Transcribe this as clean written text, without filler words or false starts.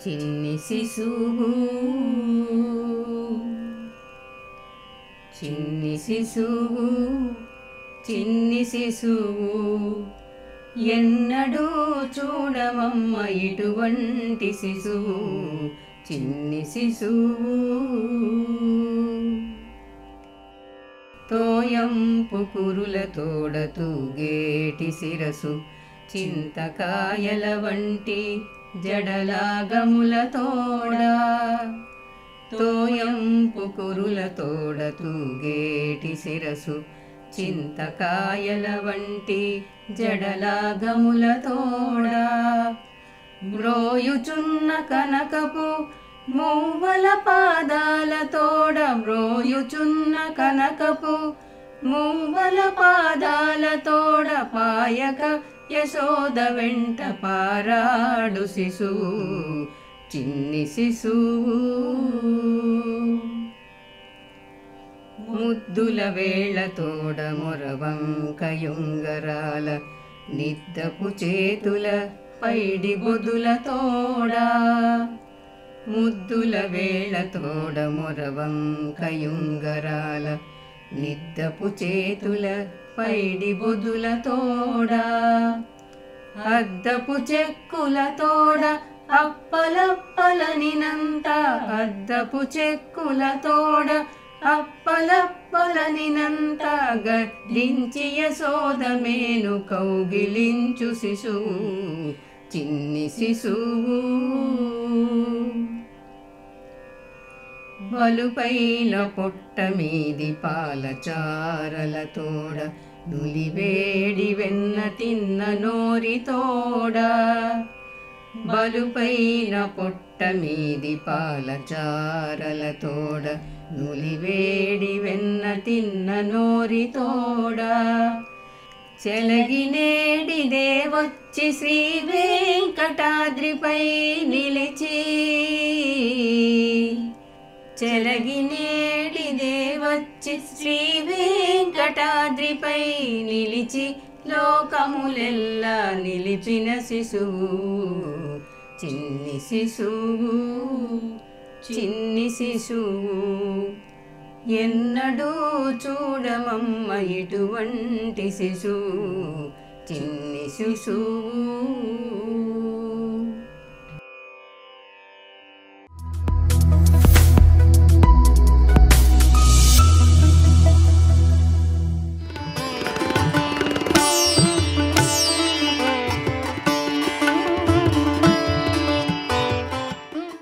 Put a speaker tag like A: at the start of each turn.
A: చిన్ని శిశువు చిన్ని శిశువు చిన్ని శిశువు ఎన్నడూ చూడమమ్మ ఇటువంటి శిశువు చిన్ని శిశువు తోయంపు కురుల తోడ తూగేటి శిరసు చింతకాయల వంటి జడలాగముల తోడ తోయంపు కురుల తోడ తూగేటి శిరసు చింతకాయల వంటి జడలాగముల తోడ మ్రోయుచున్న కనకపు మూవల పాదాల తోడ మ్రోయుచున్న కనకపు మూవల పాదాల తోడ పాయక యశోద వెంట పారాడు శిశువు చిన్ని శిశువు ముద్దుల వేళ తోడ మొరవంకయుంగరాల నిద్దపు చేతుల పైడి బొదుల తోడ ముద్దుల వేళ తోడ మొరవంకయుంగరాల నిద్దపు చేతుల పైడి బొదుల తోడ అద్దపు చెక్కుల తోడ అప్పలప్పలనినంత అద్దపు చెక్కుల తోడ అప్పలప్పలనినంత గద్దించి యశోద మేను కౌగిలించు శిశువు చిన్ని శిశువు బలుపైన పొట్ట మీది పాలచారల తోడ నులివేడి వెన్న తిన్న నోరి తోడ బలుపైన పొట్ట మీది పాలచారల తోడ నులివేడి వెన్న తిన్న నోరి తోడ చెలగినేడిదే వచ్చి శ్రీ వెంకటాద్రిపై నిలిచి చెలగినేడిదే వచ్చి శ్రీ వెంకటాద్రిపై నిలిచి లోకములెల్లా నిలిపిన శిశువు చిన్ని శిశువు చిన్ని శిశువు ఎన్నడూ చూడమమ్మ ఇటువంటి శిశువు చిన్ని శిశువు